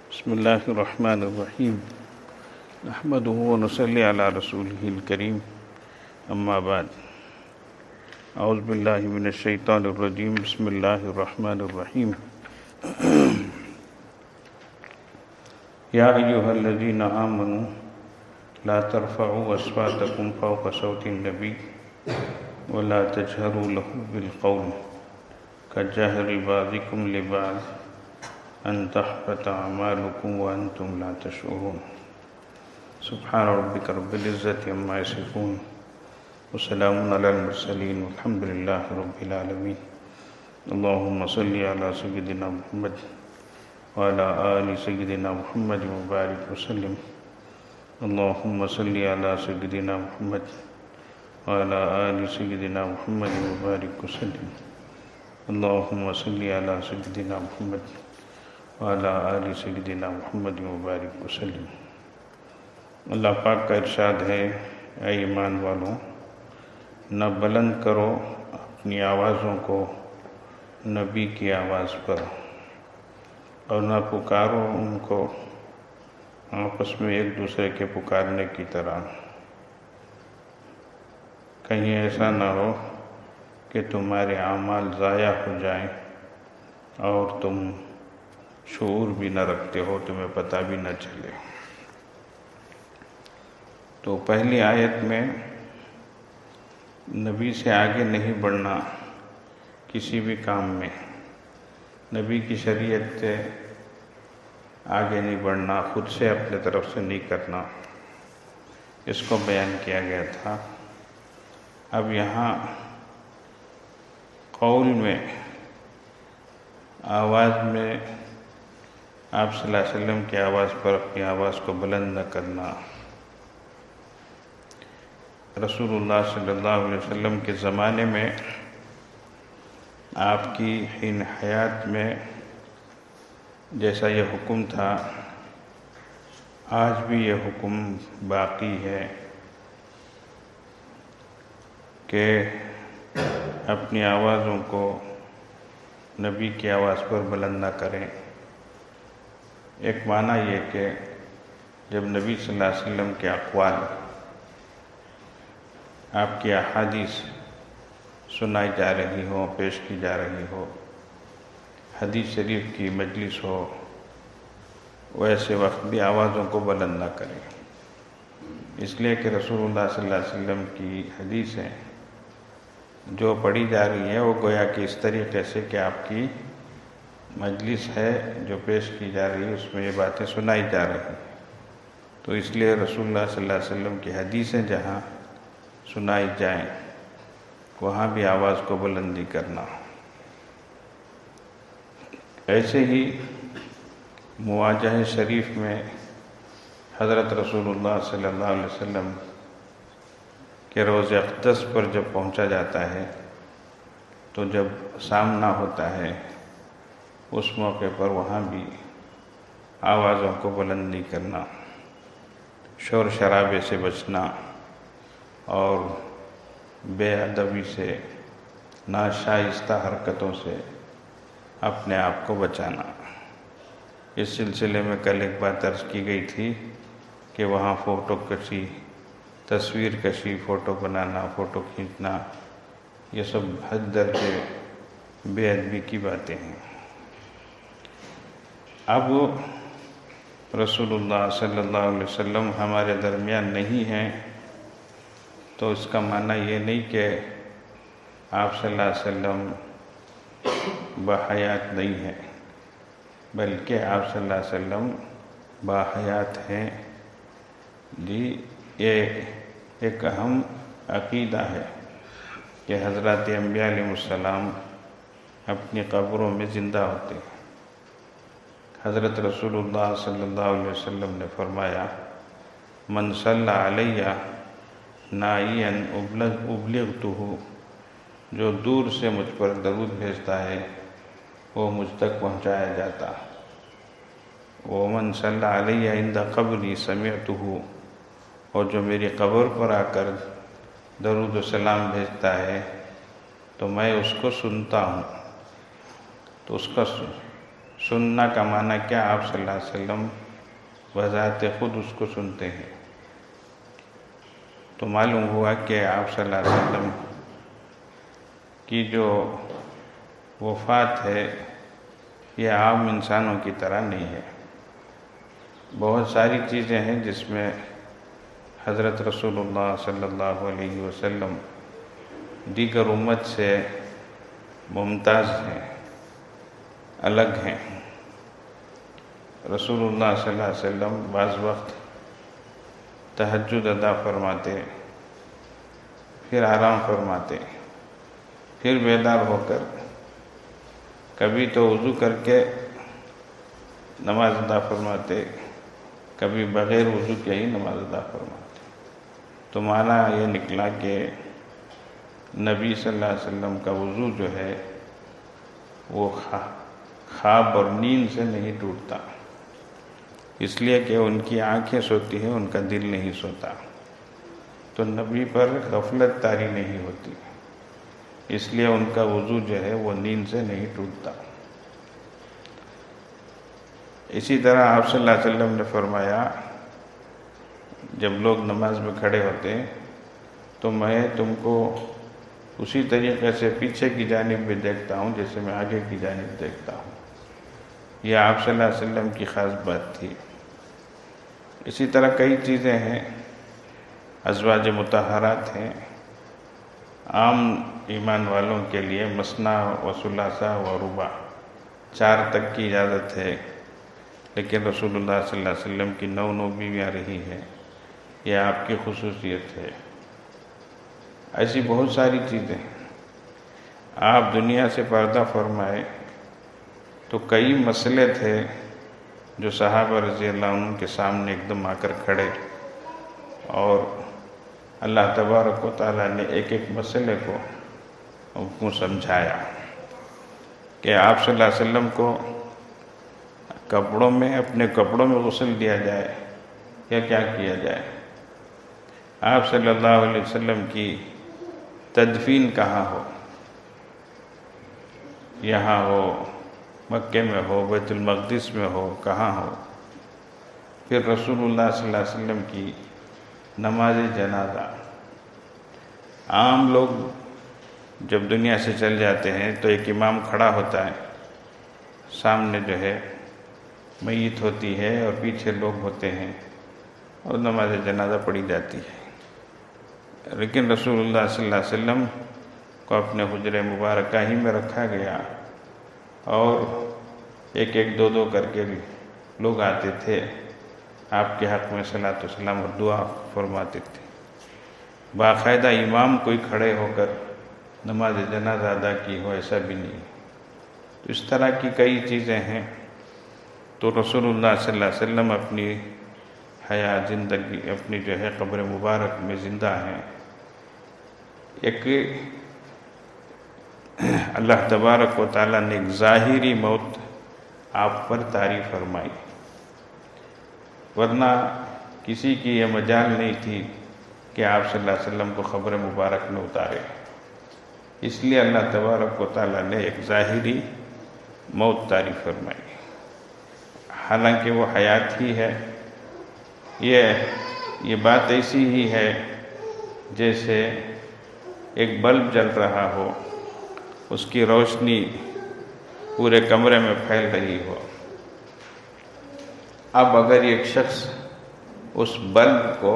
بسم الله الرحمن الرحيم نحمده ونصلي على رسوله الكريم أما بعد أعوذ بالله من الشيطان الرجيم بسم الله الرحمن الرحيم يا أيها الذين آمنوا لا ترفعوا أصواتكم فوق صوت النبي ولا تجهروا له بالقول كجهر بعضكم لبعض أن تحبط أعمالكم وأنتم لا تشعرون سبحان ربك رب العزة عما يصفون وسلام على المرسلين والحمد لله رب العالمين اللهم صل على سيدنا محمد وعلى آل سيدنا محمد وبارك وسلم اللهم صل على سيدنا محمد وعلى آل سيدنا محمد وبارك وسلم اللهم صل على سيدنا محمد وعلى آل سیدنا محمد مبارک وسلم۔ اللہ پاک کا ارشاد ہے، اے ایمان والوں، نہ بلند کرو اپنی آوازوں کو نبی کی آواز پر، اور نہ پکارو ان کو آپس میں ایک دوسرے کے پکارنے کی طرح، کہیں ایسا نہ ہو کہ تمہارے اعمال ضائع ہو جائیں اور تم شعور بھی نہ رکھتے ہو، تمہیں پتہ بھی نہ چلے۔ تو پہلی آیت میں نبی سے آگے نہیں بڑھنا کسی بھی کام میں، نبی کی شریعت سے آگے نہیں بڑھنا، خود سے اپنے طرف سے نہیں کرنا، اس کو بیان کیا گیا تھا۔ اب یہاں قول میں، آواز میں آپ صلی اللہ علیہ وسلم کی آواز پر اپنی آواز کو بلند نہ کرنا، رسول اللہ صلی اللہ علیہ وسلم کے زمانے میں، آپ کی حین حیات میں جیسا یہ حکم تھا، آج بھی یہ حکم باقی ہے کہ اپنی آوازوں کو نبی کی آواز پر بلند نہ کریں۔ ایک معنی یہ کہ جب نبی صلی اللہ علیہ وسلم کے اقوال، آپ کی احادیث سنائی جا رہی ہو، پیش کی جا رہی ہو، حدیث شریف کی مجلس ہو، ویسے وقت بھی آوازوں کو بلند نہ کریں، اس لیے کہ رسول اللہ صلی اللہ علیہ وسلم کی حدیثیں جو پڑھی جا رہی ہیں وہ گویا کہ اس طریقے سے کہ آپ کی مجلس ہے جو پیش کی جا رہی ہے، اس میں یہ باتیں سنائی جا رہی ہیں، تو اس لیے رسول اللہ صلی اللہ علیہ وسلم کی حدیثیں جہاں سنائی جائیں وہاں بھی آواز کو بلندی کرنا۔ ایسے ہی مواجہ شریف میں حضرت رسول اللہ صلی اللہ علیہ وسلم کہ روضہ اقدس پر جب پہنچا جاتا ہے تو جب سامنا ہوتا ہے، اس موقع پر وہاں بھی آوازوں کو بلند نہیں کرنا، شور شرابے سے بچنا اور بے ادبی سے، ناشائستہ حرکتوں سے اپنے آپ کو بچانا۔ اس سلسلے میں کل ایک بات عرض کی گئی تھی کہ وہاں فوٹو کشی، تصویر کشی، فوٹو بنانا، فوٹو کھینچنا، یہ سب حد درجے بے ادبی کی باتیں ہیں۔ اب رسول اللہ صلی اللہ علیہ وسلم ہمارے درمیان نہیں ہیں تو اس کا معنی یہ نہیں کہ آپ صلی اللہ علیہ وسلم باحیات نہیں ہیں، بلکہ آپ صلی اللہ علیہ وسلم باحیات ہیں۔ جی، یہ ایک اہم عقیدہ ہے کہ حضرات انبیاء علیہ السلام اپنی قبروں میں زندہ ہوتے ہیں۔ حضرت رسول اللہ صلی اللہ علیہ وسلم نے فرمایا، من صلی علیہ نائیا ابلغتہ، جو دور سے مجھ پر درود بھیجتا ہے وہ مجھ تک پہنچایا جاتا، ومن صلی علیہ عند قبری سمعتہ، اور جو میری قبر پر آ کر درود و سلام بھیجتا ہے تو میں اس کو سنتا ہوں۔ تو اس کا سننا کا معنی کیا؟ آپ صلی اللہ علیہ وسلم بذات خود اس کو سنتے ہیں۔ تو معلوم ہوا کہ آپ صلی اللہ علیہ وسلم کی جو وفات ہے یہ عام انسانوں کی طرح نہیں ہے۔ بہت ساری چیزیں ہیں جس میں حضرت رسول اللہ صلی اللہ علیہ وسلم دیگر امت سے ممتاز ہیں، الگ ہیں۔ رسول اللہ صلی اللہ علیہ وسلم بعض وقت تہجد ادا فرماتے، پھر آرام فرماتے، پھر بیدار ہو کر کبھی تو وضو کر کے نماز ادا فرماتے، کبھی بغیر وضو کے ہی نماز ادا فرماتے۔ تو معنی یہ نکلا کہ نبی صلی اللہ علیہ وسلم کا وضو جو ہے وہ خواب اور نیند سے نہیں ٹوٹتا، اس لیے کہ ان کی آنکھیں سوتی ہیں، ان کا دل نہیں سوتا، تو نبی پر غفلت طاری نہیں ہوتی، اس لیے ان کا وضو جو ہے وہ نیند سے نہیں ٹوٹتا۔ اسی طرح آپ صلی اللہ علیہ وسلم نے فرمایا جب لوگ نماز میں کھڑے ہوتے تو میں تم کو اسی طریقے سے پیچھے کی جانب بھی دیکھتا ہوں جیسے میں آگے کی جانب دیکھتا ہوں۔ یہ آپ صلی اللہ علیہ وسلم کی خاص بات تھی۔ اسی طرح کئی چیزیں ہیں، ازواج مطہرات ہیں، عام ایمان والوں کے لیے مثنیٰ و ثلاثہ و رباع 4 تک کی اجازت ہے، لیکن رسول اللہ صلی اللہ علیہ وسلم کی 9 بیویاں رہی ہیں، یہ آپ کی خصوصیت ہے۔ ایسی بہت ساری چیزیں ہیں۔ آپ دنیا سے پردہ فرمائے تو کئی مسئلے تھے جو صحابہ رضی اللہ عنہ کے سامنے ایک دم آ کر کھڑے، اور اللہ تبارک و تعالیٰ نے ایک ایک مسئلے کو سمجھایا کہ آپ صلی اللہ علیہ وسلم کو اپنے کپڑوں میں غسل دیا جائے یا کیا کیا جائے، آپ صلی اللہ علیہ وسلم کی تدفین کہاں ہو، یہاں ہو، مکے میں ہو، بیت المقدس میں ہو، کہاں ہو۔ پھر رسول اللہ صلی اللہ علیہ وسلم کی نماز جنازہ، عام لوگ جب دنیا سے چل جاتے ہیں تو ایک امام کھڑا ہوتا ہے، سامنے جو ہے میت ہوتی ہے اور پیچھے لوگ ہوتے ہیں اور نماز جنازہ پڑھی جاتی ہے۔ لیکن رسول اللہ صلی اللہ علیہ وسلم کو اپنے حجرہ مبارکہ ہی میں رکھا گیا، اور ایک ایک 2 کر کے لوگ آتے تھے، آپ کے حق میں صلاۃ و سلام اور دعا فرماتے تھے۔ باقاعدہ امام کوئی کھڑے ہو کر نماز جنازہ ادا کی ہو ایسا بھی نہیں۔ تو اس طرح کی کئی چیزیں ہیں۔ تو رسول اللہ صلی اللہ علیہ وسلم اپنی حیات زندگی اپنی جو ہے قبر مبارک میں زندہ ہیں۔ ایک اللہ تبارک و تعالیٰ نے ایک ظاہری موت آپ پر طاری فرمائی، ورنہ کسی کی یہ مجال نہیں تھی کہ آپ صلی اللہ علیہ وسلم کو قبر مبارک میں اتارے، اس لیے اللہ تبارک و تعالیٰ نے ایک ظاہری موت طاری فرمائی، حالانکہ وہ حیات ہی ہے۔ یہ بات ایسی ہی ہے جیسے ایک بلب جل رہا ہو، اس کی روشنی پورے کمرے میں پھیل رہی ہو۔ اب اگر ایک شخص اس بلب کو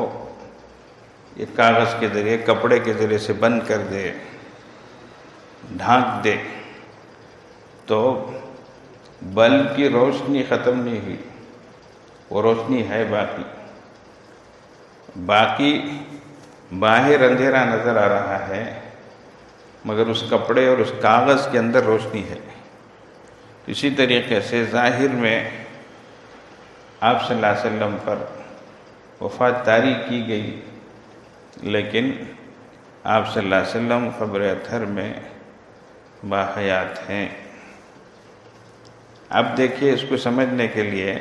ایک کاغذ کے ذریعے، کپڑے کے ذریعے سے بند کر دے، ڈھانک دے، تو بلب کی روشنی ختم نہیں ہوئی، وہ روشنی ہے باقی باہر اندھیرا نظر آ رہا ہے، مگر اس کپڑے اور اس کاغذ کے اندر روشنی ہے۔ اسی طریقے سے ظاہر میں آپ صلی اللہ علیہ وسلم پر وفات طاری کی گئی، لیکن آپ صلی اللہ علیہ وسلم قبر اطہر میں باحیات ہیں۔ اب دیکھیے، اس کو سمجھنے کے لیے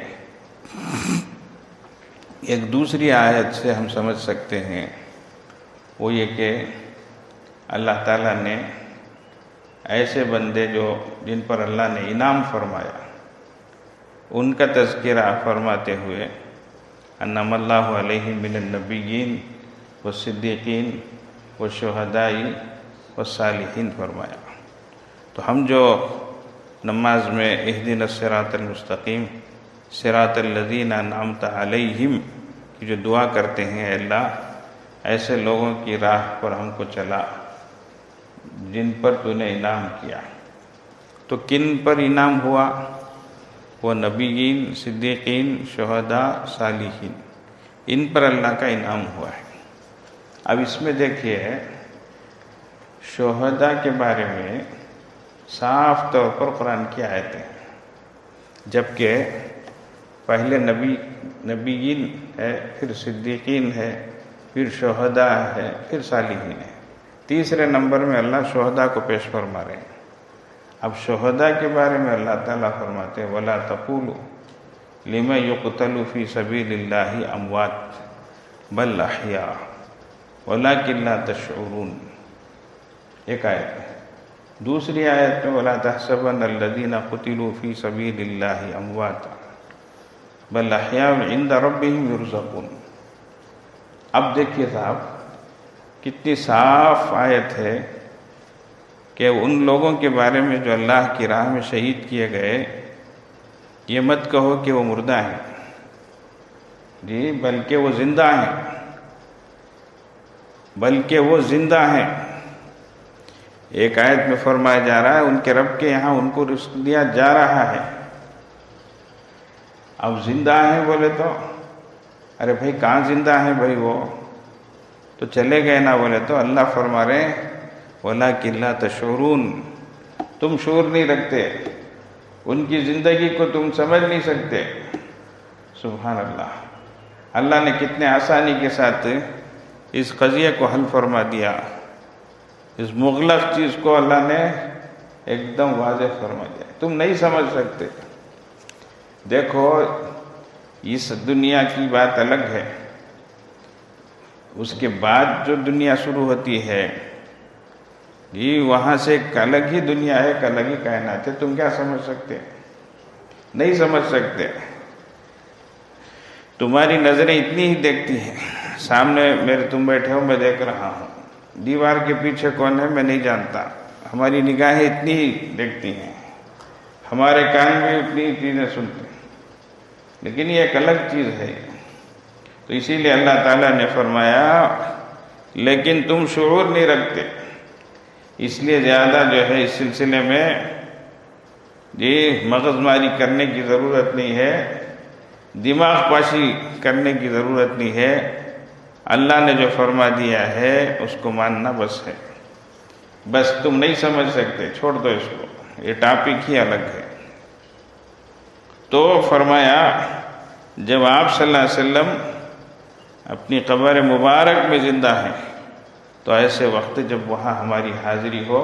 ایک دوسری آیت سے ہم سمجھ سکتے ہیں، وہ یہ کہ اللہ تعالیٰ نے ایسے بندے جن پر اللہ نے انعام فرمایا، ان کا تذکرہ فرماتے ہوئے انعم اللہ علیہم من النبیین والصدیقین والشہداء والصالحین فرمایا۔ تو ہم جو نماز میں اہدنا الصراط المستقیم صراط الذین انعمت علیہم کی جو دعا کرتے ہیں، اے اللہ ایسے لوگوں کی راہ پر ہم کو چلا جن پر تو نے انعام کیا۔ تو کن پر انعام ہوا؟ وہ نبیین، صدیقین، شہداء، صالحین، ان پر اللہ کا انعام ہوا ہے۔ اب اس میں دیکھیے شہداء کے بارے میں صاف طور پر قرآن کی آیتیں ہیں، جبکہ پہلے نبیین ہے، پھر صدیقین ہے، پھر شہداء ہے، پھر صالحین ہے۔ تیسرے نمبر میں اللہ شہداء کو پیش فرما رہے ہیں۔ اب شہداء کے بارے میں اللہ تعالیٰ فرماتے ہیں وَلَا تَقُولُوا لِمَن يُقْتَلُ فِي سَبِيلِ اللَّهِ أَمْوَاتٌ بَلْ أَحْيَاءٌ وَلَكِنْ لَا تَشْعُرُونَ، ایک آیت ہے۔ دوسری آیت میں وَلَا تَحْسَبَنَّ الَّذِينَ قُتِلُوا فِي سَبِيلِ اللَّهِ أَمْوَاتٌ بَلْ أَحْيَاءٌ عِندَ رَبِّهِمْ يُرْزَقُونَ۔ اب دیکھیے صاحب کتنی صاف آیت ہے کہ ان لوگوں کے بارے میں جو اللہ کی راہ میں شہید کیے گئے، یہ مت کہو کہ وہ مردہ ہیں، جی بلکہ وہ زندہ ہیں، بلکہ وہ زندہ ہیں۔ ایک آیت میں فرمایا جا رہا ہے ان کے رب کے یہاں ان کو رزق دیا جا رہا ہے۔ اب زندہ ہیں بولے تو ارے بھائی کہاں زندہ ہیں بھائی، وہ تو چلے گئے نا بولے تو اللہ فرما رہے ہیں وَلَكِنْ لَا تَشْعُرُونَ، تم شعور نہیں رکھتے، ان کی زندگی کو تم سمجھ نہیں سکتے۔ سبحان اللہ، اللہ نے کتنے آسانی کے ساتھ اس قضیے کو حل فرما دیا، اس مغلق چیز کو اللہ نے ایک دم واضح فرما دیا، تم نہیں سمجھ سکتے۔ دیکھو اس دنیا کی بات الگ ہے، اس کے بعد جو دنیا شروع ہوتی ہے جی وہاں سے ایک الگ ہی دنیا ہے، ایک الگ ہی کائنات ہے، تم کیا سمجھ سکتے؟ نہیں سمجھ سکتے۔ تمہاری نظریں اتنی ہی دیکھتی ہیں، سامنے میرے تم بیٹھے ہو میں دیکھ رہا ہوں، دیوار کے پیچھے کون ہے میں نہیں جانتا، ہماری نگاہیں اتنی ہی دیکھتی ہیں، ہمارے کان بھی اتنی ہی چیزیں سنتے ہیں، لیکن یہ ایک الگ چیز ہے۔ تو اسی لیے اللہ تعالیٰ نے فرمایا لیکن تم شعور نہیں رکھتے، اس لیے زیادہ جو ہے اس سلسلے میں جی مغز ماری کرنے کی ضرورت نہیں ہے، دماغ پاشی کرنے کی ضرورت نہیں ہے، اللہ نے جو فرما دیا ہے اس کو ماننا بس ہے۔ بس تم نہیں سمجھ سکتے، چھوڑ دو اس کو، یہ ٹاپک ہی الگ ہے۔ تو فرمایا جب آپ صلی اللہ علیہ وسلم اپنی قبر مبارک میں زندہ ہیں تو ایسے وقت جب وہاں ہماری حاضری ہو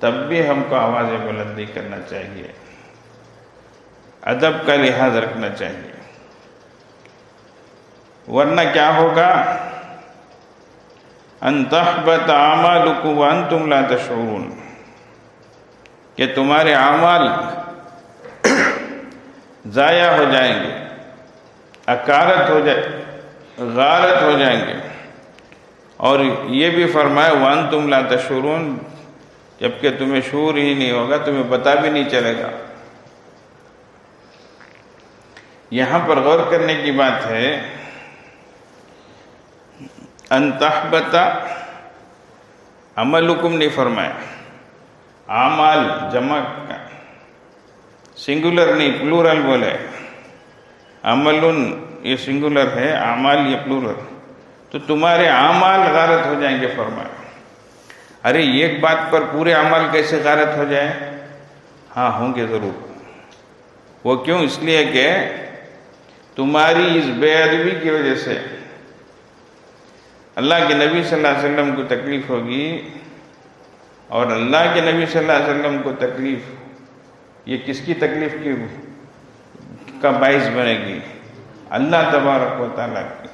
تب بھی ہم کو آواز بلندی کرنا چاہیے، ادب کا لحاظ رکھنا چاہیے، ورنہ کیا ہوگا ان تحبط اعمالکم وانتم لا تشعرون، کہ تمہارے اعمال ضائع ہو جائیں گے، اکارت ہو جائے، غارت ہو جائیں گے۔ اور یہ بھی فرمایا وانتم لا تشعرون، جبکہ تمہیں شعور ہی نہیں ہوگا، تمہیں پتہ بھی نہیں چلے گا۔ یہاں پر غور کرنے کی بات ہے ان تحبط عملکم نہیں فرمایا، اعمال جمع کا سنگولر نہیں پلورل بولے، عملن یہ سنگولر ہے، اعمال یہ پلورل، تو تمہارے اعمال غارت ہو جائیں گے فرمایا۔ ارے ایک بات پر پورے اعمال کیسے غارت ہو جائیں؟ ہاں ہوں گے ضرور۔ وہ کیوں؟ اس لیے کہ تمہاری اس بے ادبی کی وجہ سے اللہ کے نبی صلی اللہ علیہ وسلم کو تکلیف ہوگی، اور اللہ کے نبی صلی اللہ علیہ وسلم کو تکلیف، یہ کس کی تکلیف کا باعث بنے گی؟ اللہ تبارک و تعالیٰ کی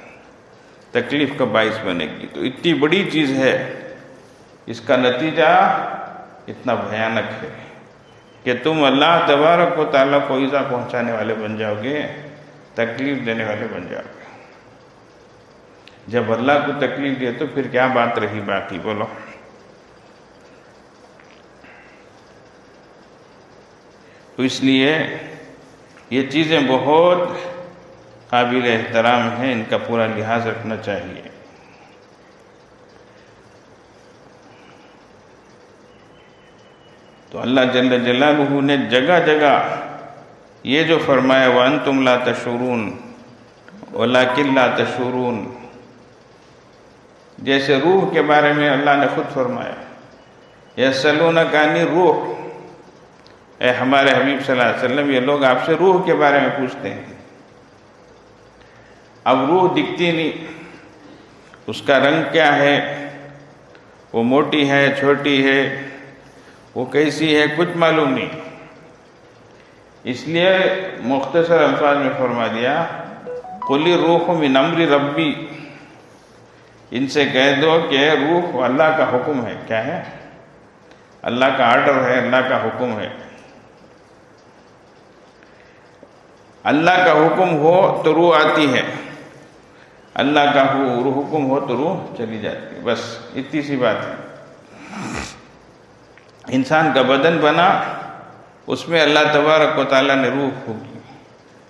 تکلیف کا باعث بنے گی۔ تو اتنی بڑی چیز ہے، اس کا نتیجہ اتنا بھیانک ہے کہ تم اللہ تبارک و تعالیٰ کو ایذا پہنچانے والے بن جاؤ گے، تکلیف دینے والے بن جاؤ گے۔ جب اللہ کو تکلیف دے تو پھر کیا بات رہی باقی، بولو؟ تو اس لیے یہ چیزیں بہت قابل احترام ہیں، ان کا پورا لحاظ رکھنا چاہیے۔ تو اللہ جل جلالہ نے جگہ جگہ یہ جو فرمایا وَأَنْتُمْ لَا تَشْعُرُونَ وَلَكِنْ لَا تَشْعُرُونَ، جیسے روح کے بارے میں اللہ نے خود فرمایا یسألونک عن الروح، اے ہمارے حبیب صلی اللہ علیہ وسلم یہ لوگ آپ سے روح کے بارے میں پوچھتے ہیں۔ اب روح دکھتی نہیں، اس کا رنگ کیا ہے، وہ موٹی ہے چھوٹی ہے، وہ کیسی ہے، کچھ معلوم نہیں۔ اس لیے مختصر الفاظ میں فرما دیا قُلِ الرُّوحُ مِنْ أَمْرِ رَبِّي، ان سے کہہ دو کہ روح اللہ کا حکم ہے۔ کیا ہے؟ اللہ کا آرڈر ہے، اللہ کا حکم ہے۔ اللہ کا حکم ہو تو روح آتی ہے، اللہ کا حکم ہو تو روح چلی جاتی ہے، بس اتنی سی بات ہے۔ انسان کا بدن بنا، اس میں اللہ تبارک و تعالیٰ نے روح پھونکی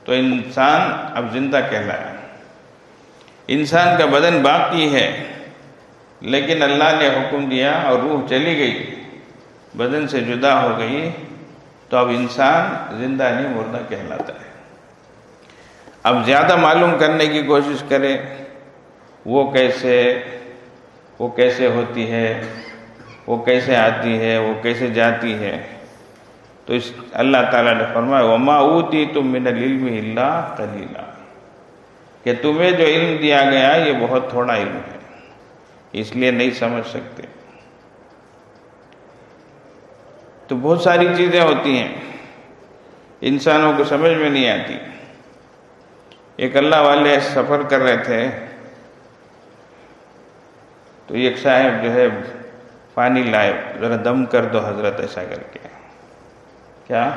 تو انسان اب زندہ کہلایا۔ انسان کا بدن باقی ہے لیکن اللہ نے حکم دیا اور روح چلی گئی، بدن سے جدا ہو گئی، تو اب انسان زندہ نہیں مردہ کہلاتا ہے۔ اب زیادہ معلوم کرنے کی کوشش کرے وہ کیسے ہوتی ہے، وہ کیسے آتی ہے، وہ کیسے جاتی ہے، تو اس اللہ تعالیٰ نے فرمایا وَمَا أُوتِيتُم مِّنَ الْعِلْمِ إِلَّا قَلِيلًا، کہ تمہیں جو علم دیا گیا یہ بہت تھوڑا علم ہے، اس لیے نہیں سمجھ سکتے۔ تو بہت ساری چیزیں ہوتی ہیں انسانوں کو سمجھ میں نہیں آتی۔ ایک اللہ والے سفر کر رہے تھے تو ایک صاحب جو ہے پانی لائے، ذرا دم کر دو حضرت، ایسا کر کے، کیا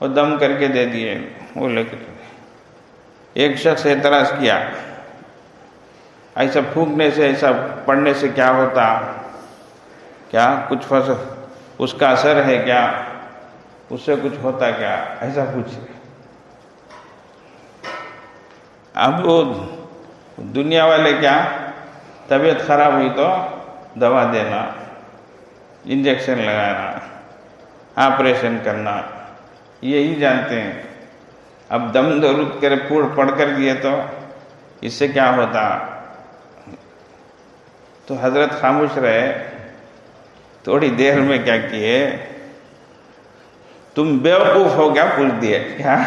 وہ دم کر کے دے دیے۔ وہ لے کے ایک شخص اعتراض کیا ایسا پھونکنے سے، ایسا پڑھنے سے کیا ہوتا، کیا کچھ اس کا اثر ہے کیا، اس سے کچھ ہوتا کیا، ایسا پوچھے۔ اب وہ دنیا والے کیا، طبیعت خراب ہوئی تو دوا دینا، انجیکشن لگانا، آپریشن کرنا، یہی جانتے ہیں۔ اب دم درود کر پڑھ کر دیے تو اس سے کیا ہوتا؟ تو حضرت خاموش رہے، تھوڑی دیر میں کیا کیے، تم بیوقوف ہو کیا پوچھ دیے، کیا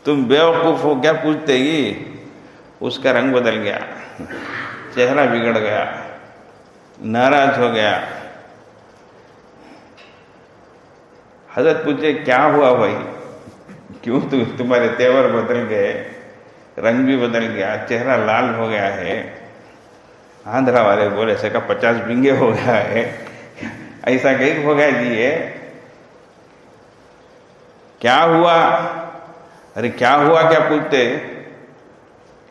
تم بیوقوف ہو کیا پوچھتے ہی اس کا رنگ بدل گیا، چہرہ بگڑ گیا، ناراض ہو گیا۔ حضرت پوچھے کیا ہوا بھائی، کیوں تمہارے تیور بدل گئے، رنگ بھی بدل گیا، چہرہ لال ہو گیا ہے؟ آندھرا والے بولے سے 50 بنگے ہو گیا ہے، ایسا کہیں ہو گیا جی یہ کیا ہوا؟ ارے کیا ہوا کیا پوچھتے،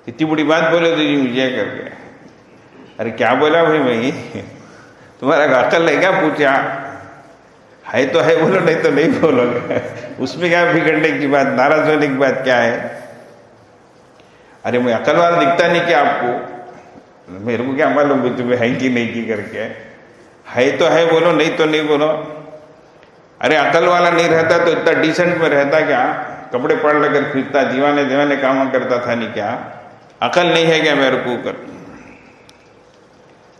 اتنی بڑی بات بولے تو جی مجھے کر کے، ارے کیا بولا بھائی تمہارا عقل ہے کیا پوچھا، ہے تو ہے بولو، نہیں تو نہیں بولو گے، اس میں کیا بگڑنے کی بات، ناراض ہونے کی بات کیا ہے؟ ارے میں عقل والا دکھتا نہیں کہ آپ کو، میرے کو کیا معلوم بھی تمہیں ہے کہ نہیں کی کر کے، ہے تو ہے بولو، نہیں تو نہیں بولو۔ ارے عقل والا نہیں رہتا تو اتنا ڈیسنٹ میں رہتا کیا، کپڑے پڑھ لے کر پھرتا، دیوانے کام کرتا تھا نہیں کیا، عقل نہیں ہے کیا میرے کو کر؟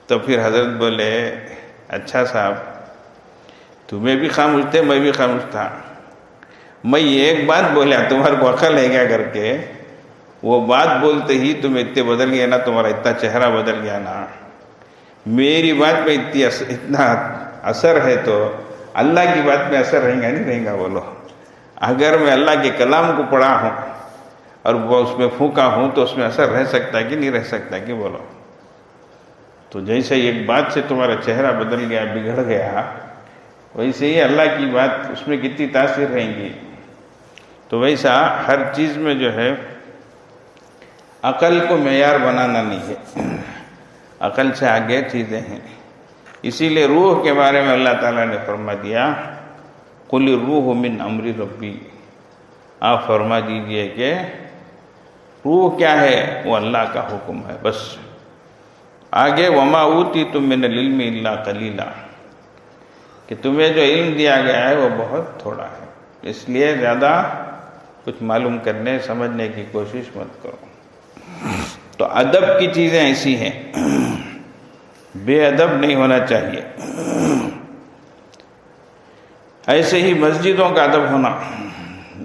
تو پھر حضرت بولے اچھا صاحب تمہیں بھی خاموش تھے، میں بھی خاموش تھا، میں ایک بات بولا تمہارے کو عقل ہے کیا کر کے، وہ بات بولتے ہی تم اتنے بدل گئے نا، تمہارا اتنا چہرہ بدل گیا نا، میری بات میں اتنا اثر ہے تو اللہ کی بات میں اثر رہے گا نہیں رہے گا؟ بولو، اگر میں اللہ کے کلام کو پڑھا ہوں اور وہ اس میں پھونکا ہوں تو اس میں اثر رہ سکتا ہے کہ نہیں رہ سکتا کہ؟ بولو۔ تو جیسے ایک بات سے تمہارا چہرہ بدل گیا، بگڑ گیا، ویسے ہی اللہ کی بات اس میں کتنی تاثیر رہیں گی. تو ویسا ہر چیز میں جو ہے عقل کو معیار بنانا نہیں ہے، عقل سے آگے چیزیں ہیں. اسی لیے روح کے بارے میں اللہ تعالیٰ نے فرما دیا قل الروح من امر ربی، آپ فرما دیجئے کہ روح کیا ہے؟ وہ اللہ کا حکم ہے بس. آگے وما اوتیتم من العلم الا قلیلا، کہ تمہیں جو علم دیا گیا ہے وہ بہت تھوڑا ہے، اس لیے زیادہ کچھ معلوم کرنے سمجھنے کی کوشش مت کرو. تو ادب کی چیزیں ایسی ہیں، بے ادب نہیں ہونا چاہیے. ایسے ہی مسجدوں کا ادب ہونا،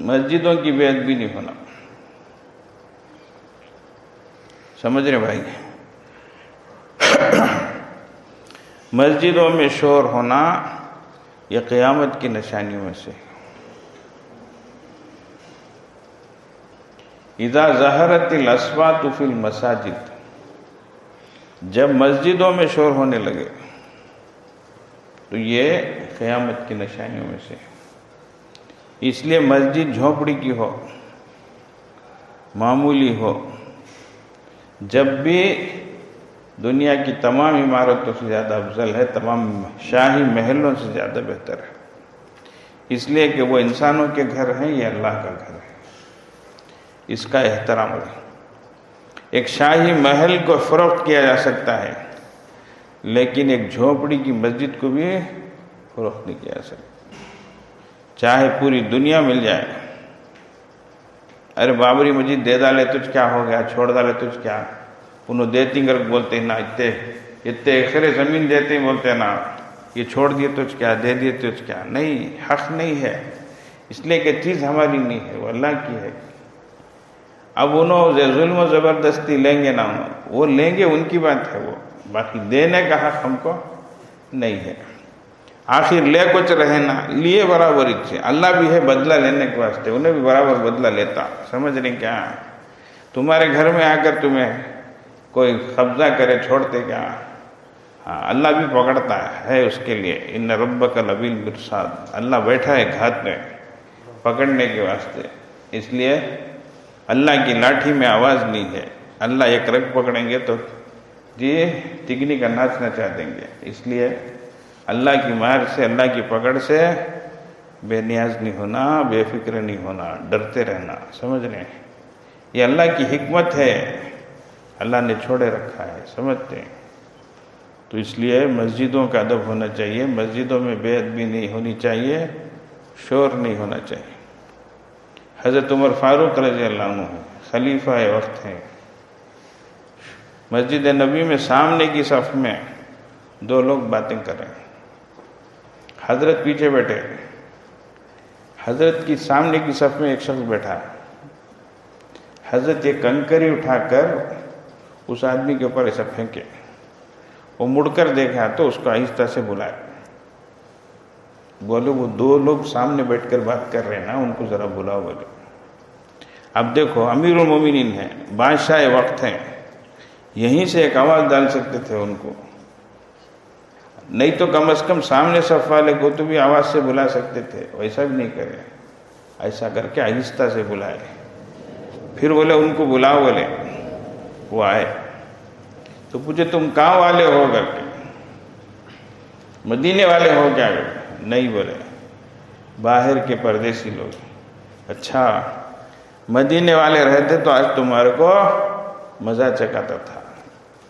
مسجدوں کی بے ادبی نہیں ہونا. سمجھ رہے بھائی؟ مسجدوں میں شور ہونا یہ قیامت کی نشانیوں میں سے. اذا ظہرت الاصوات فی المساجد، جب مسجدوں میں شور ہونے لگے تو یہ قیامت کی نشانیوں میں سے. اس لیے مسجد جھونپڑی کی ہو، معمولی ہو، جب بھی دنیا کی تمام عمارتوں سے زیادہ افضل ہے، تمام شاہی محلوں سے زیادہ بہتر ہے. اس لیے کہ وہ انسانوں کے گھر ہیں، یہ اللہ کا گھر ہے، اس کا احترام ہے. ایک شاہی محل کو فروخت کیا جا سکتا ہے، لیکن ایک جھونپڑی کی مسجد کو بھی فروخت نہیں کیا جا سکتا، چاہے پوری دنیا مل جائے. ارے بابری مسجد دے ڈالے تجھ کیا ہو گیا، چھوڑ ڈالے تجھ کیا، انہوں دیتی کر بولتے ہیں نا، اتنے ایکڑے زمین دیتے ہیں بولتے ہیں نا، یہ چھوڑ دیے تجھ کیا، دے دیے تجھ کیا. نہیں، حق نہیں ہے، اس لیے کہ چیز ہماری نہیں ہے، وہ اللہ کی ہے. اب انہوں ظلم و زبردستی لیں گے نا، وہ لیں گے، ان کی بات ہے وہ، باقی دینے کا حق ہم کو نہیں ہے. آخر لے کچھ رہے نا، لیے برابر اچھے. اللہ بھی ہے بدلہ لینے کے واسطے، انہیں بھی برابر بدلہ لیتا. سمجھ رہے کیا؟ تمہارے گھر میں آ کر تمہیں کوئی قبضہ کرے چھوڑتے کیا؟ ہاں، اللہ بھی پکڑتا ہے اس کے لیے. ان ربک لبالمرصاد، اللہ بیٹھا ہے گھات میں پکڑنے کے واسطے. اس لیے اللہ کی لاٹھی میں آواز نہیں ہے. اللہ ایک رگ پکڑیں گے تو جی تگنی کا ناچ نچا دیں گے. اس لیے اللہ کی مار سے، اللہ کی پکڑ سے بے نیاز نہیں ہونا، بے فکر نہیں ہونا، ڈرتے رہنا. سمجھ رہے ہیں؟ یہ اللہ کی حکمت ہے، اللہ نے چھوڑے رکھا ہے، سمجھتے ہیں؟ تو اس لیے مسجدوں کا ادب ہونا چاہیے، مسجدوں میں بے ادبی نہیں ہونی چاہیے، شور نہیں ہونا چاہیے. حضرت عمر فاروق رضی اللہ عنہ خلیفہ وقت ہیں، مسجد نبی میں سامنے کی صف میں دو لوگ باتیں کر رہے ہیں، حضرت پیچھے بیٹھے. حضرت کی سامنے کی صف میں ایک شخص بیٹھا ہے. حضرت ایک کنکری اٹھا کر اس آدمی کے اوپر ایسا پھینکے. وہ مڑ کر دیکھا تو اس کو آہستہ سے بلایا، بولے وہ دو لوگ سامنے بیٹھ کر بات کر رہے ہیں نا، ان کو ذرا بلاؤ. بولے اب دیکھو امیر المومنین ہیں، بادشاہ وقت ہیں، یہیں سے ایک آواز ڈال سکتے تھے ان کو، نہیں تو کم از کم سامنے صف والے کو تو بھی آواز سے بلا سکتے تھے. ویسا بھی نہیں کرے، ایسا کر کے آہستہ سے بلائے. پھر بولے ان کو بلاؤ. بولے وہ آئے تو پوچھے تم کہاں والے ہو کر کے، مدینے والے ہو کیا؟ نہیں. بولے باہر کے پردیسی لوگ. اچھا، مدینے والے رہتے تو آج تمہارے کو مزہ چکاتا تھا.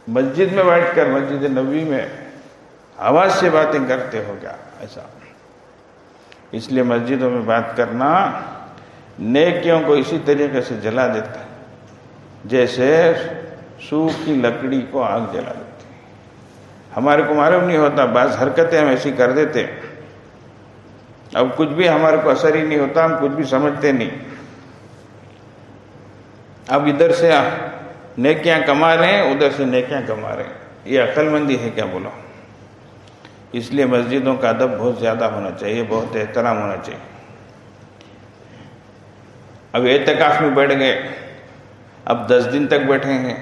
مسجد میں بیٹھ کر مسجد نبوی میں آواز سے باتیں کرتے ہو کیا؟ ایسا. اس لیے مسجدوں میں بات کرنا نیکیوں کو اسی طریقے سے جلا دیتا ہے جیسے سوکھی لکڑی کو آگ جلا دیتی. ہمارے کو معلوم نہیں ہوتا، بعض حرکتیں ہم ایسی کر دیتے، اب کچھ بھی ہمارے کو اثر ہی نہیں ہوتا، ہم کچھ بھی سمجھتے نہیں. اب ادھر سے نیکیاں کما رہے ہیں، ادھر سے نیکیاں کما رہے ہیں. یہ عقل مندی ہے کیا؟ بولو. اس لیے مسجدوں کا ادب بہت زیادہ ہونا چاہیے، بہت احترام ہونا چاہیے. اب اعتکاف میں بیٹھ گئے، اب 10 دن تک بیٹھے ہیں.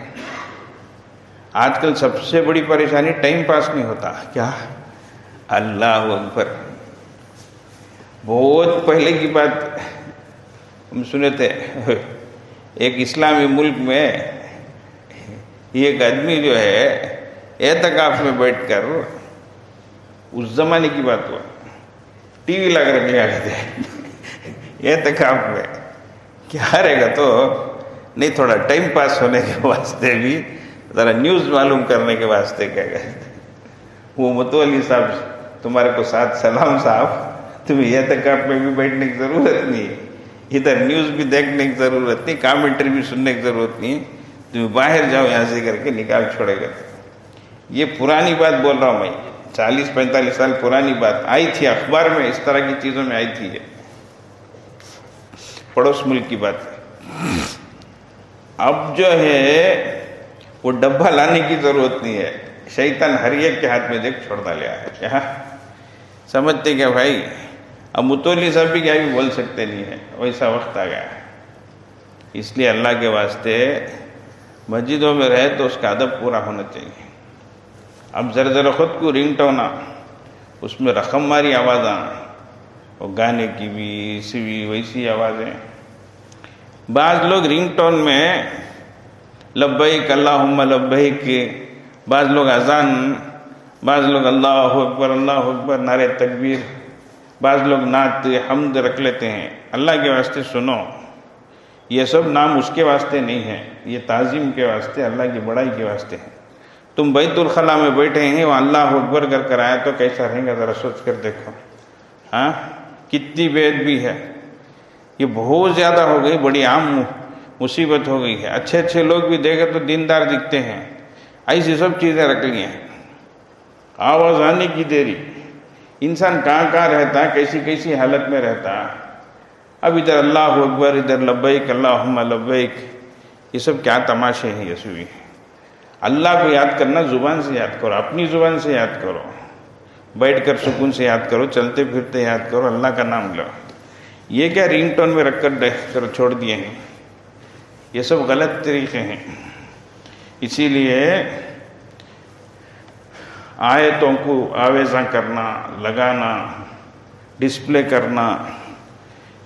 آج کل سب سے بڑی پریشانی ٹائم پاس نہیں ہوتا. کیا؟ اللہ اکبر، بہت پہلے کی بات ہم سنے تھے، ایک اسلامی ملک میں ایک آدمی جو ہے اعتکاف میں بیٹھ کر، اس زمانے کی بات ہوا، ٹی وی لگا رکھ لیا تھے اعتکاف میں، کیا رہے گا تو نہیں، تھوڑا ٹائم پاس ہونے کے واسطے بھی، ذرا نیوز معلوم کرنے کے واسطے کیا گئے وہ متولی صاحب تمہارے کو ساتھ سلام صاحب، تمہیں اعتکاف میں بھی بیٹھنے کی ضرورت نہیں، ادھر نیوز بھی دیکھنے کی ضرورت نہیں، کامنٹری بھی سننے کی ضرورت نہیں، تمہیں باہر جاؤ یہاں سے کر کے نکال چھوڑے گا۔ یہ پرانی بات بول رہا ہوں میں، 40-45 سال پرانی بات آئی تھی، اخبار میں اس طرح کی چیزوں میں آئی تھی، یہ پڑوس ملک کی بات ہے۔ اب جو ہے وہ ڈبہ لانے کی ضرورت نہیں ہے، شیطان ہر ایک کے ہاتھ میں دیکھ چھوڑ ڈالیا ہے، کیا سمجھتے کیا بھائی؟ اب متولی صاحب بھی کیا بھی بول سکتے نہیں ہے، ویسا وقت آ گیا ہے۔ اس لیے اللہ کے واسطے مسجدوں میں رہے تو اس کا ادب پورا ہونا چاہیے۔ اب ذرا خود کو رنگ ٹونا، اس میں رقم ماری آواز آنا، وہ گانے کی بھی اسی بھی ویسی آوازیں۔ بعض لوگ رنگ ٹون میں لبیک اللہم لبیک، بعض لوگ اذان، بعض لوگ اللہ اکبر نعرہ تکبیر، بعض لوگ نعت حمد رکھ لیتے ہیں۔ اللہ کے واسطے سنو، یہ سب نام اس کے واسطے نہیں ہے، یہ تعظیم کے واسطے، اللہ کی بڑائی کے واسطے ہے۔ تم بیت الخلاء میں بیٹھے ہیں، وہ اللہ اکبر کر کر آیا تو کیسا رہیں گا، ذرا سوچ کر دیکھو، ہاں کتنی بے ادبی ہے، یہ بہت زیادہ ہو گئی، بڑی عام مصیبت ہو گئی ہے۔ اچھے اچھے لوگ بھی دیکھے تو دیندار دکھتے ہیں، ایسی سب چیزیں رکھ لی ہیں۔ آواز آنے کی دیری، انسان کہاں کہاں رہتا، کیسی کیسی حالت میں رہتا، اب ادھر اللہ اکبر، ادھر لبیک اللہم لبیک، یہ سب کیا تماشے ہیں یسوعی۔ اللہ کو یاد کرنا زبان سے یاد کرو، اپنی زبان سے یاد کرو، بیٹھ کر سکون سے یاد کرو، چلتے پھرتے یاد کرو، اللہ کا نام لو۔ یہ کیا رنگ ٹون میں رکھ کر چھوڑ دیے ہیں، یہ سب غلط طریقے ہیں۔ اسی لیے آیتوں کو آویزاں کرنا، لگانا، ڈسپلے کرنا،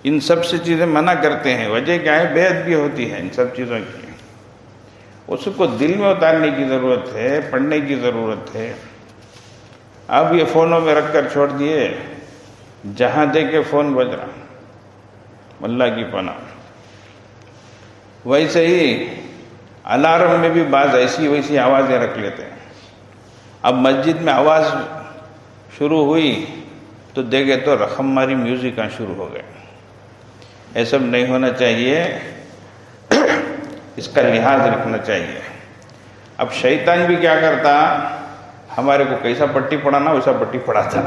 ان سب سے چیزیں منع کرتے ہیں۔ وجہ کیا ہے؟ بے ادبی ہوتی ہے ان سب چیزوں کی، اس کو دل میں اتارنے کی ضرورت ہے، پڑھنے کی ضرورت ہے۔ اب یہ فونوں میں رکھ کر چھوڑ دیے، جہاں دیکھے فون بج رہا، اللہ کی پناہ۔ ویسے ہی الارم میں بھی بعض ایسی ویسی آوازیں رکھ لیتے ہیں۔ اب مسجد میں آواز شروع ہوئی تو دیکھے تو رقم ماری میوزک شروع ہو گئے، یہ سب نہیں ہونا چاہیے، اس کا لحاظ رکھنا چاہیے۔ اب شیطان بھی کیا کرتا، ہمارے کو کیسا پٹی پڑھانا ویسا پٹی پڑھاتا،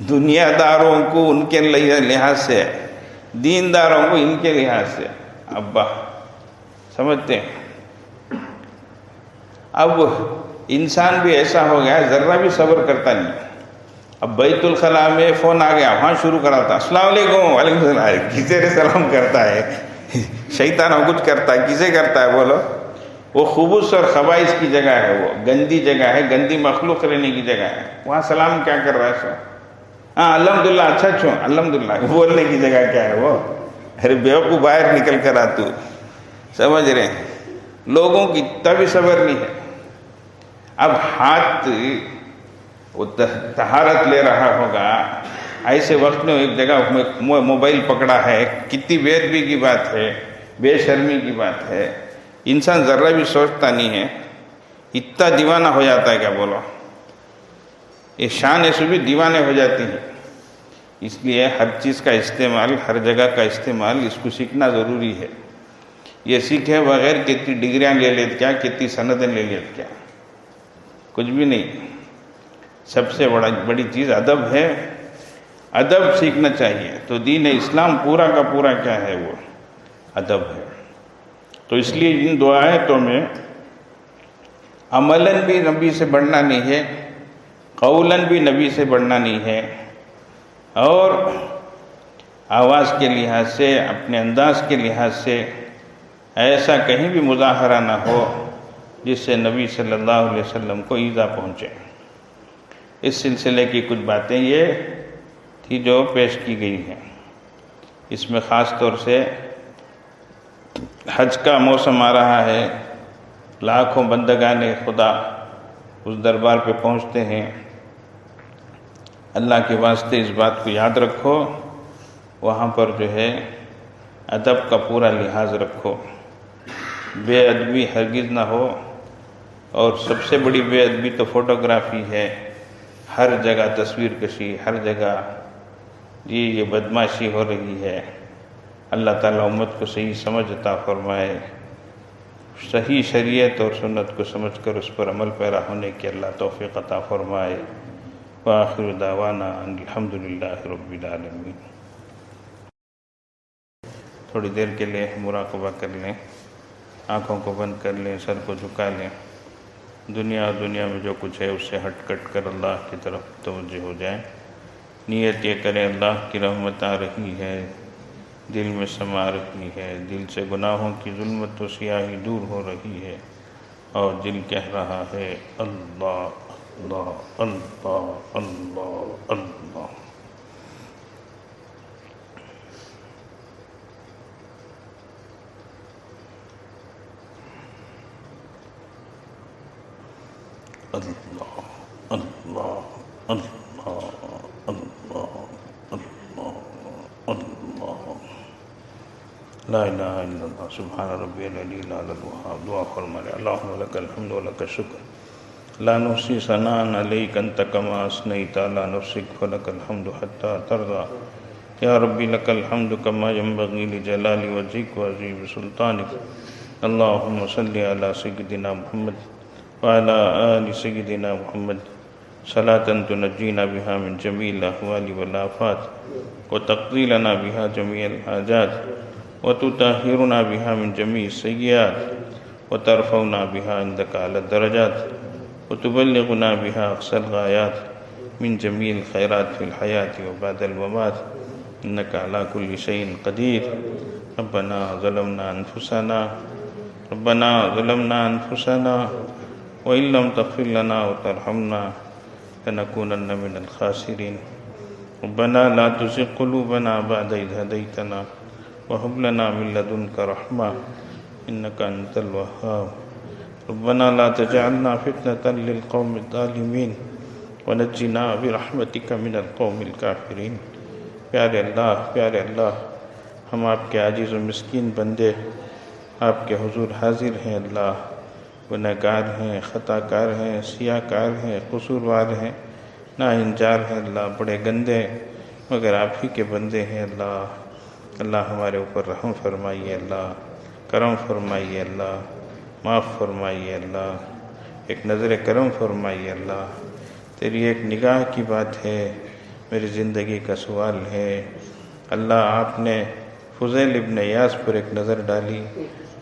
دنیا داروں کو ان کے لحاظ سے، دینداروں کو ان کے لحاظ سے۔ ابا سمجھتے ہیں؟ اب انسان بھی ایسا ہو گیا، ذرہ بھی صبر کرتا نہیں۔ اب بیت الخلاء میں فون آ گیا، وہاں شروع کرا تھا، السلام علیکم، وعلیکم السلام، کسے نے سلام کرتا ہے؟ شیطان کچھ کرتا ہے، کسے کرتا ہے بولو؟ وہ خبث اور خبائث کی جگہ ہے، وہ گندی جگہ ہے، گندی مخلوق رہنے کی جگہ ہے، وہاں سلام کیا کر رہا ہے سو؟ ہاں الحمدللہ، اچھا چھو الحمدللہ بولنے کی جگہ کیا ہے وہ؟ ارے بیوقوف، باہر نکل کر آ تو، سمجھ رہے ہیں؟ لوگوں کی اتنا بھی صبر نہیں ہے۔ اب ہاتھ وہ طہارت لے رہا ہوگا، ایسے وقت میں ایک جگہ موبائل پکڑا ہے، کتنی بے ادبی کی بات ہے، بے شرمی کی بات ہے۔ انسان ذرہ بھی سوچتا نہیں ہے، اتنا دیوانہ ہو جاتا ہے، کیا بولو؟ یہ شان ایسے بھی دیوانے ہو جاتی ہیں۔ اس لیے ہر چیز کا استعمال، ہر جگہ کا استعمال، اس کو سیکھنا ضروری ہے۔ یہ سیکھے بغیر کتنی ڈگریاں لے لیت کیا، کتنی سندیں لے لیت کیا، کچھ بھی نہیں۔ سب سے بڑی چیز ادب ہے، ادب سیکھنا چاہیے۔ تو دین اسلام پورا کا پورا کیا ہے؟ وہ ادب ہے۔ تو اس لیے ان دو آیتوں میں عملاً بھی نبی سے بڑھنا نہیں ہے، قولاً بھی نبی سے بڑھنا نہیں ہے، اور آواز کے لحاظ سے، اپنے انداز کے لحاظ سے ایسا کہیں بھی مظاہرہ نہ ہو جس سے نبی صلی اللہ علیہ وسلم کو ایذا پہنچے۔ اس سلسلے کی کچھ باتیں یہ تھی جو پیش کی گئی ہے۔ اس میں خاص طور سے حج کا موسم آ رہا ہے، لاکھوں بندگان خدا اس دربار پہ پہنچتے ہیں۔ اللہ کے واسطے اس بات کو یاد رکھو، وہاں پر جو ہے ادب کا پورا لحاظ رکھو، بے ادبی ہرگز نہ ہو۔ اور سب سے بڑی بے ادبی تو فوٹوگرافی ہے، ہر جگہ تصویر کشی، ہر جگہ یہ بدماشی ہو رہی ہے۔ اللہ تعالیٰ امت کو صحیح سمجھ عطا فرمائے، صحیح شریعت اور سنت کو سمجھ کر اس پر عمل پیرا ہونے کی اللہ توفیق عطا فرمائے۔ وآخر دعوانا الحمدللہ رب العالمین۔ تھوڑی دیر کے لیے مراقبہ کر لیں، آنکھوں کو بند کر لیں، سر کو جھکا لیں، دنیا میں جو کچھ ہے اس سے ہٹ کٹ کر اللہ کی طرف توجہ ہو جائیں۔ نیت یہ کریں اللہ کی رحمت آ رہی ہے، دل میں سما رہی ہے، دل سے گناہوں کی ظلمت و سیاہی دور ہو رہی ہے، اور دل کہہ رہا ہے اللہ اللہ اللہ اللہ اللہ۔ اللہ اللہ اللہ اللہ اللہ اللہ، لا الہ الا اللہ، سبحان ربی العلی الاعلی الوہاب۔ دعا فرمائے، اللہم لک الحمد و لک الشکر، لا نحصی ثناء علیک انت کما اثنیت علی نفسک فلک الحمد حتی ترضی۔ یا ربی لک الحمد کما ینبغی لجلال وجہک وعظیم سلطانک۔ اللہم صلی علی سیدنا محمد وعلى آل سيدنا محمد صلاة تنجينا بها من جميع الأهوال والآفات وتقضي لنا بها جميع الحاجات وتطهرنا بها من جميع السيئات وترفعنا بها عندك على الدرجات وتبلغنا بها أقصى الغايات من جميع الخيرات في الحياة وبعد الممات إنك على كل شيء قدير۔ ربنا ظلمنا أنفسنا وإن لم تغفر لنا وترحمنا لنكونن من الخاسرين۔ ربنا لا تزغ قلوبنا بعد إذ هديتنا وهب لنا من لدنك رحمة إنك أنت الوهاب۔ ربنا لا تجعلنا فتنة للقوم الظالمين ونجنا برحمتك من القوم الكافرين۔ پیارے اللہ، ہم آپ کے عاجز و مسکین بندے آپ کے حضور حاضر ہیں اللہ، گنہگار ہیں، خطا کار ہیں، سیاہ کار ہیں، قصوروار ہیں، ناہنجار ہیں اللہ، بڑے گندے مگر آپ ہی کے بندے ہیں اللہ ہمارے اوپر رحم فرمائیے اللہ، کرم فرمائیے اللہ، معاف فرمائیے اللہ، ایک نظر کرم فرمائیے اللہ۔ تیری ایک نگاہ کی بات ہے، میری زندگی کا سوال ہے اللہ۔ آپ نے فضیل ابن عیاض پر ایک نظر ڈالی،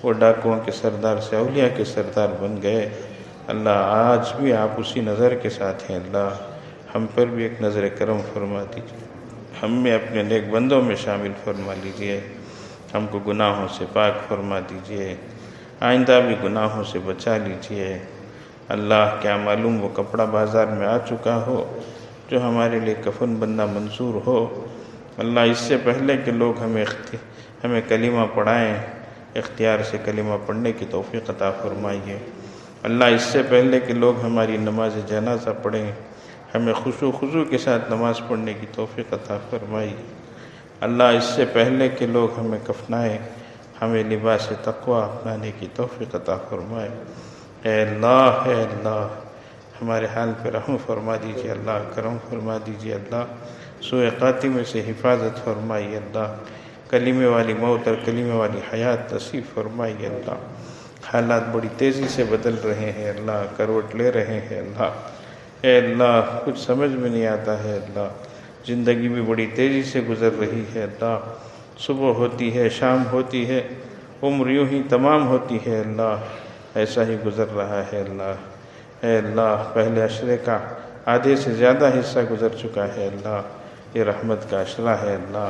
وہ ڈاکوؤں کے سردار سے اولیاء کے سردار بن گئے اللہ۔ آج بھی آپ اسی نظر کے ساتھ ہیں اللہ، ہم پر بھی ایک نظر کرم فرما دیجیے، ہم میں اپنے نیک بندوں میں شامل فرما لیجیے، ہم کو گناہوں سے پاک فرما دیجیے، آئندہ بھی گناہوں سے بچا لیجیے اللہ۔ کیا معلوم وہ کپڑا بازار میں آ چکا ہو جو ہمارے لیے کفن بننا منظور ہو اللہ۔ اس سے پہلے کہ لوگ ہمیں کلمہ پڑھائیں، اختیار سے کلمہ پڑھنے کی توفیق عطا فرمائیے اللہ۔ اس سے پہلے کہ لوگ ہماری نماز جنازہ پڑھیں، ہمیں خشوع خضوع کے ساتھ نماز پڑھنے کی توفیق عطا فرمائیے اللہ۔ اس سے پہلے کہ لوگ ہمیں کفنائیں، ہمیں لباس تقوی اپنانے کی توفیق عطا فرمائے۔ اے اللہ ہمارے حال پہ رحم فرما دیجیے اللہ، کرم فرما دیجیے اللہ، سوء خاتمے سے حفاظت فرمائیے اللہ، کلمے والی موت اور کلمے والی حیات نصیب فرمائیے اللہ۔ حالات بڑی تیزی سے بدل رہے ہیں اللہ، کروٹ لے رہے ہیں اللہ۔ اے اللہ کچھ سمجھ میں نہیں آتا ہے اللہ، زندگی بھی بڑی تیزی سے گزر رہی ہے اللہ، صبح ہوتی ہے، شام ہوتی ہے، عمر یوں ہی تمام ہوتی ہے اللہ، ایسا ہی گزر رہا ہے اللہ۔ اے اللہ پہلے عشرے کا آدھے سے زیادہ حصہ گزر چکا ہے اللہ، یہ رحمت کا عشرہ ہے اللہ۔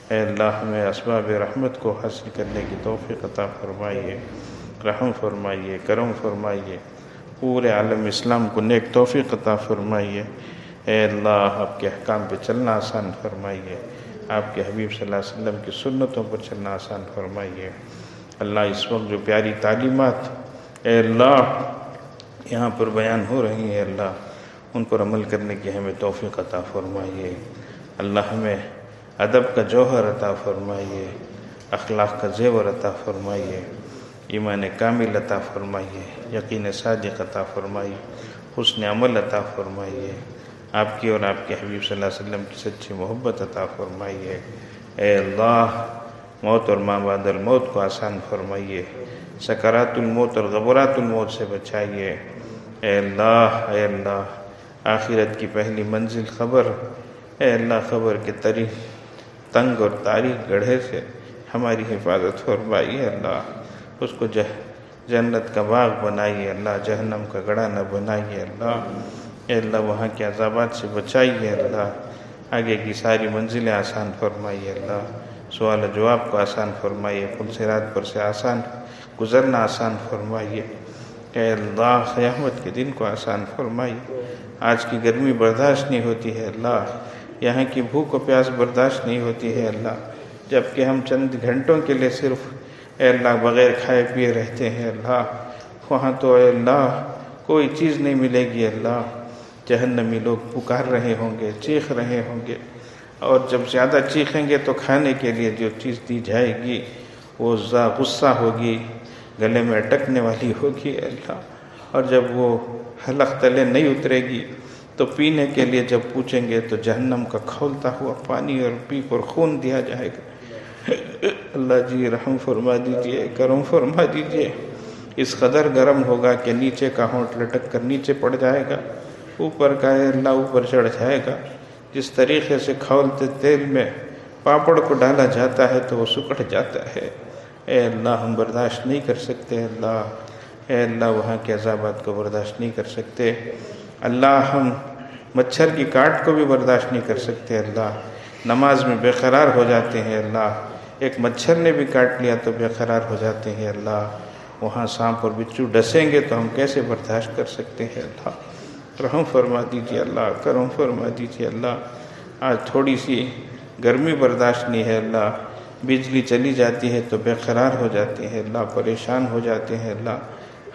اے اللہ ہمیں اسباب رحمت کو حاصل کرنے کی توفیق عطا فرمائیے، رحم فرمائیے، کرم فرمائیے، پورے عالم اسلام کو نیک توفیق عطا فرمائیے۔ اے اللہ آپ کے احکام پہ چلنا آسان فرمائیے، آپ کے حبیب صلی اللہ علیہ وسلم کی سنتوں پر چلنا آسان فرمائیے۔ اللہ اس وقت جو پیاری تعلیمات اے اللہ یہاں پر بیان ہو رہی ہیں اللہ، ان پر عمل کرنے کی ہمیں توفیق عطا فرمائیے۔ اللہ ہمیں ادب کا جوہر عطا فرمائیے، اخلاق کا زیور عطا فرمائیے، ایمان کامل عطا فرمائیے، یقین صادق عطا فرمائیے، حسن عمل عطا فرمائیے، آپ کی اور آپ کے حبیب صلی اللہ علیہ وسلم کی سچی محبت عطا فرمائیے۔ اے اللہ موت اور ما بعد الموت کو آسان فرمائیے، سکرات الموت اور غبرات الموت سے بچائیے۔ اے اللہ آخرت کی پہلی منزل خبر، اے اللہ خبر کے تنگ اور تاریک گڑھے سے ہماری حفاظت فرمائیے۔ اللہ اس کو جنت کا باغ بنائیے، اللہ جہنم کا گڑھا نہ بنائیے۔ اے اللہ وہاں کے عذابات سے بچائیے، اللہ آگے کی ساری منزلیں آسان فرمائیے، اللہ سوال و جواب کو آسان فرمائیے، پل صراط پر سے آسان گزرنا آسان فرمائیے۔ اے اللہ قیامت کے دن کو آسان فرمائیے۔ آج کی گرمی برداشت نہیں ہوتی ہے اللہ، یہاں کی بھوک و پیاس برداشت نہیں ہوتی ہے اللہ، جبکہ ہم چند گھنٹوں کے لیے صرف اے اللہ بغیر کھائے پیے رہتے ہیں اللہ، وہاں تو اے اللہ کوئی چیز نہیں ملے گی اللہ، جہنمی لوگ پکار رہے ہوں گے، چیخ رہے ہوں گے، اور جب زیادہ چیخیں گے تو کھانے کے لیے جو چیز دی جائے گی وہ غصہ ہوگی، گلے میں اٹکنے والی ہوگی اللہ، اور جب وہ حلق تلے نہیں اترے گی تو پینے کے لیے جب پوچھیں گے تو جہنم کا کھولتا ہوا پانی اور پیپ اور خون دیا جائے گا۔ اللہ جی رحم فرما دیجئے، کرم فرما دیجئے۔ اس قدر گرم ہوگا کہ نیچے کا ہونٹ لٹک کر نیچے پڑ جائے گا، اوپر کا اے اللہ اوپر چڑھ جائے گا۔ جس طریقے سے کھولتے تیل میں پاپڑ کو ڈالا جاتا ہے تو وہ سکڑ جاتا ہے۔ اے اللہ ہم برداشت نہیں کر سکتے اللہ، اے اللہ وہاں کے عذابات کو برداشت نہیں کر سکتے اللہ، ہم مچھر کی کاٹ کو بھی برداشت نہیں کر سکتے اللہ، نماز میں بے قرار ہو جاتے ہیں اللہ، ایک مچھر نے بھی کاٹ لیا تو بے قرار ہو جاتے ہیں اللہ، وہاں سانپ اور بچھو ڈسیں گے تو ہم کیسے برداشت کر سکتے ہیں اللہ، رحم فرما دیجیے اللہ، کرم فرما دیجیے اللہ۔ آج تھوڑی سی گرمی برداشت نہیں ہے اللہ، بجلی چلی جاتی ہے تو بے قرار ہو جاتے ہیں اللہ، پریشان ہو جاتے ہیں اللہ،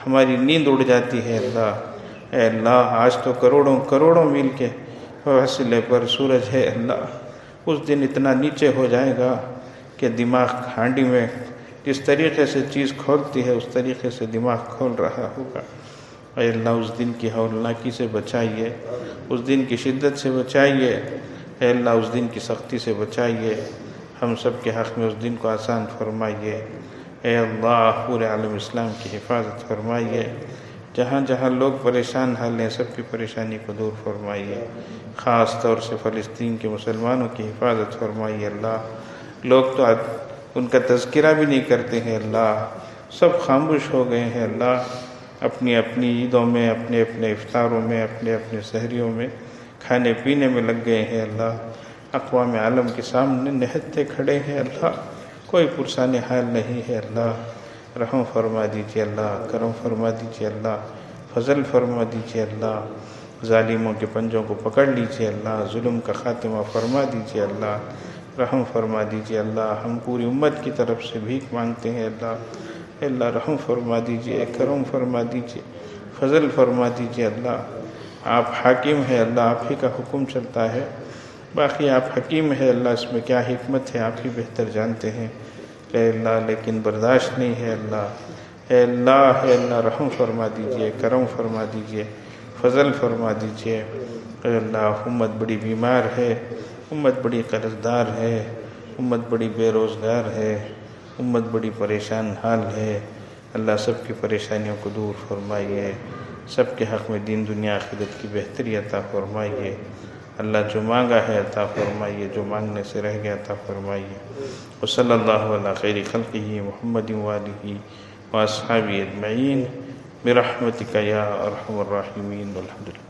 ہماری نیند اڑ جاتی ہے اللہ۔ اے اللہ آج تو کروڑوں میل کے فاصلے پر سورج ہے اللہ، اس دن اتنا نیچے ہو جائے گا کہ دماغ ہانڈی میں جس طریقے سے چیز کھولتی ہے اس طریقے سے دماغ کھول رہا ہوگا۔ اے اللہ اس دن کی ہولناکی سے بچائیے، اس دن کی شدت سے بچائیے، اے اللہ اس دن کی سختی سے بچائیے، ہم سب کے حق میں اس دن کو آسان فرمائیے۔ اے اللہ پورے عالم اسلام کی حفاظت فرمائیے، جہاں جہاں لوگ پریشان حال ہیں سب کی پریشانی کو دور فرمائیے، خاص طور سے فلسطین کے مسلمانوں کی حفاظت فرمائیے اللہ۔ لوگ تو ان کا تذکرہ بھی نہیں کرتے ہیں اللہ، سب خاموش ہو گئے ہیں اللہ، اپنی اپنی عیدوں میں، اپنے اپنے افطاروں میں، اپنے اپنے سحریوں میں کھانے پینے میں لگ گئے ہیں اللہ، اقوام عالم کے سامنے نہتے کھڑے ہیں اللہ، کوئی پرسان حال نہیں ہے اللہ، رحم فرما دیجیے اللہ، کرم فرما دیجیے اللہ، فضل فرما دیجیے اللہ، ظالموں کے پنجوں کو پکڑ لیجیے اللہ، ظلم کا خاتمہ فرما دیجیے اللہ، رحم فرما دیجیے اللہ، ہم پوری امت کی طرف سے بھیک مانگتے ہیں اللہ، اللہ رحم فرما دیجیے، کرم فرما دیجیے، فضل فرما دیجیے اللہ، آپ حاکم ہیں اللہ، آپ ہی کا حکم چلتا ہے، باقی آپ حکیم ہے اللہ، اس میں کیا حکمت ہے آپ ہی بہتر جانتے ہیں۔ اے اللہ لیکن برداشت نہیں ہے اللہ، اے اللہ رحم فرما دیجئے، کرم فرما دیجئے، فضل فرما دیجئے۔ اے اللہ امت بڑی بیمار ہے، امت بڑی قرضدار ہے، امت بڑی بے روزگار ہے، امت بڑی پریشان حال ہے، اللہ سب کی پریشانیوں کو دور فرمائیے، سب کے حق میں دین دنیا آخرت کی بہتری عطا فرمائیے، اللہ جو مانگا ہے عطا فرمائیے، جو مانگنے سے رہ گیا عطا فرمائیے۔ وصلی اللہ علی خیر خلقہ محمد وآلہ واصحابہ اجمعین برحمتک یا ارحم الراحمین والحمد للہ۔